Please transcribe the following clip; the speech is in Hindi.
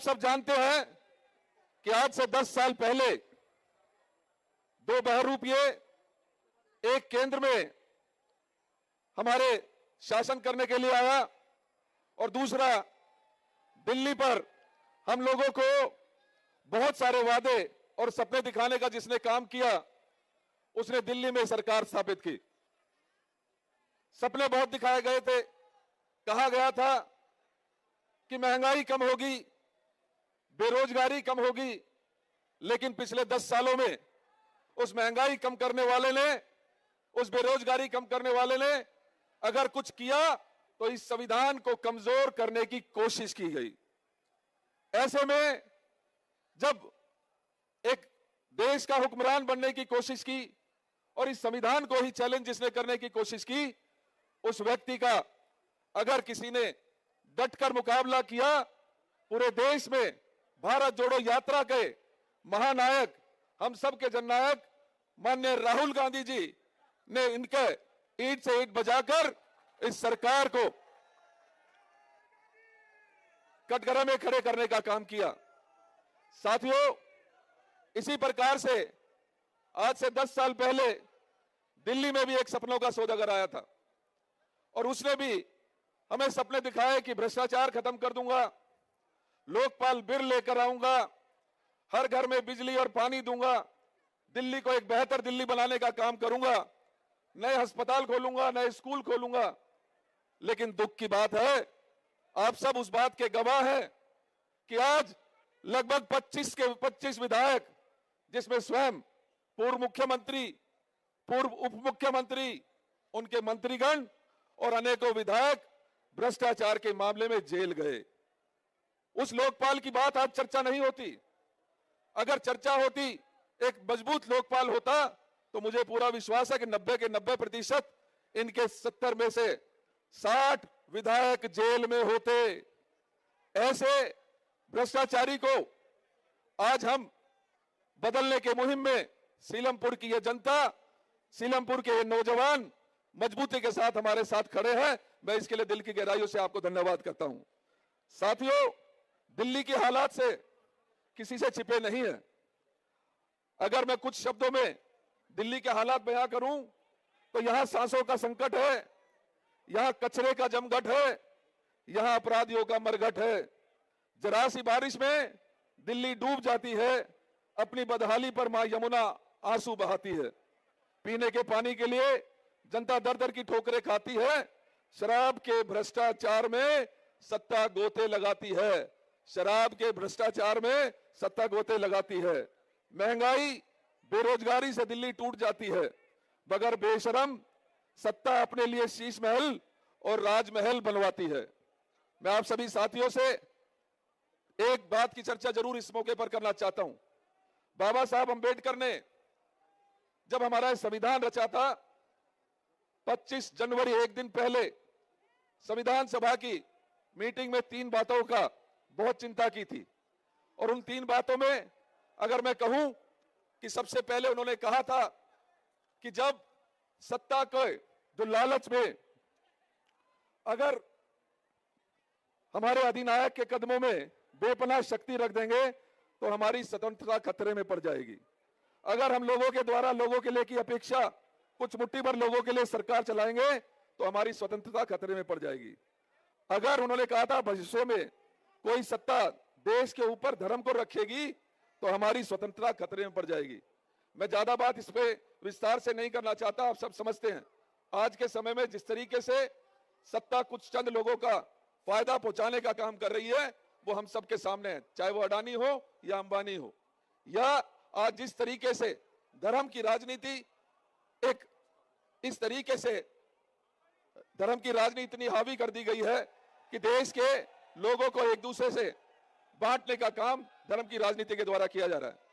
सब जानते हैं कि आज से 10 साल पहले दो बहरूपिये एक केंद्र में हमारे शासन करने के लिए आया और दूसरा दिल्ली पर हम लोगों को बहुत सारे वादे और सपने दिखाने का जिसने काम किया उसने दिल्ली में सरकार स्थापित की। सपने बहुत दिखाए गए थे, कहा गया था कि महंगाई कम होगी, बेरोजगारी कम होगी, लेकिन पिछले 10 सालों में उस महंगाई कम करने वाले ने, उस बेरोजगारी कम करने वाले ने अगर कुछ किया तो इस संविधान को कमजोर करने की कोशिश की गई। ऐसे में जब एक देश का हुक्मरान बनने की कोशिश की और इस संविधान को ही चैलेंज जिसने करने की कोशिश की, उस व्यक्ति का अगर किसी ने डटकर मुकाबला किया, पूरे देश में भारत जोड़ो यात्रा के महानायक, हम सब के जननायक माननीय राहुल गांधी जी ने इनके ईंट से ईंट बजाकर इस सरकार को कटघरे में खड़े करने का काम किया। साथियों, इसी प्रकार से आज से 10 साल पहले दिल्ली में भी एक सपनों का सौदागर आया था और उसने भी हमें सपने दिखाए कि भ्रष्टाचार खत्म कर दूंगा, लोकपाल बिल लेकर आऊंगा, हर घर में बिजली और पानी दूंगा, दिल्ली को एक बेहतर दिल्ली बनाने का काम करूंगा, नए अस्पताल खोलूंगा, नए स्कूल खोलूंगा। लेकिन दुख की बात है, आप सब उस बात के गवाह हैं कि आज लगभग 25 के 25 विधायक, जिसमें स्वयं पूर्व मुख्यमंत्री, पूर्व उप मुख्यमंत्री, उनके मंत्रीगण और अनेकों विधायक भ्रष्टाचार के मामले में जेल गए। उस लोकपाल की बात आज चर्चा नहीं होती। अगर चर्चा होती, एक मजबूत लोकपाल होता, तो मुझे पूरा विश्वास है कि 90 के 90% इनके 70 में से 60 विधायक जेल में होते। ऐसे भ्रष्टाचारी को आज हम बदलने के मुहिम में सीलमपुर की ये जनता, सीलमपुर के ये नौजवान मजबूती के साथ हमारे साथ खड़े हैं। मैं इसके लिए दिल की गहराइयों से आपको धन्यवाद करता हूं। साथियों, दिल्ली के हालात से किसी से छिपे नहीं है। अगर मैं कुछ शब्दों में दिल्ली के हालात बयां करूं तो यहां सांसों का संकट है, यहां कचरे का जमघट है, यहां अपराधियों का मरघट है। जरा सी बारिश में दिल्ली डूब जाती है, अपनी बदहाली पर मां यमुना आंसू बहाती है। पीने के पानी के लिए जनता दर दर की ठोकरें खाती है। शराब के भ्रष्टाचार में सत्ता गोते लगाती है, शराब के भ्रष्टाचार में सत्ता गोते लगाती है। महंगाई, बेरोजगारी से दिल्ली टूट जाती है। बगैर बेशरम सत्ता अपने लिए शीश महल और राजमहल बनवाती है। मैं आप सभी साथियों से एक बात की चर्चा जरूर इस मौके पर करना चाहता हूं। बाबा साहब अंबेडकर ने जब हमारा संविधान रचा था, 25 जनवरी, एक दिन पहले संविधान सभा की मीटिंग में 3 बातों का बहुत चिंता की थी। और उन 3 बातों में अगर मैं कहूं कि सबसे पहले उन्होंने कहा था कि जब सत्ता के जो लालच में अगर हमारे अधिनायक के कदमों में बेपनाह शक्ति रख देंगे तो हमारी स्वतंत्रता खतरे में पड़ जाएगी। अगर हम लोगों के द्वारा लोगों के लिए की अपेक्षा कुछ मुट्ठी भर लोगों के लिए सरकार चलाएंगे तो हमारी स्वतंत्रता खतरे में पड़ जाएगी। अगर उन्होंने कहा था भविष्य में कोई सत्ता देश के ऊपर धर्म को रखेगी तो हमारी स्वतंत्रता खतरे में पड़ जाएगी। मैं ज्यादा बात इस पे विस्तार से नहीं करना चाहता, आप सब समझते हैं आज के समय में जिस तरीके से सत्ता कुछ चंद लोगों का फायदा पहुंचाने का काम कर रही है वो हम सबके सामने है, चाहे वो अडानी हो या अंबानी हो। या आज जिस तरीके से धर्म की राजनीति, एक इस तरीके से धर्म की राजनीति इतनी हावी कर दी गई है कि देश के लोगों को एक दूसरे से बांटने का काम धर्म की राजनीति के द्वारा किया जा रहा है।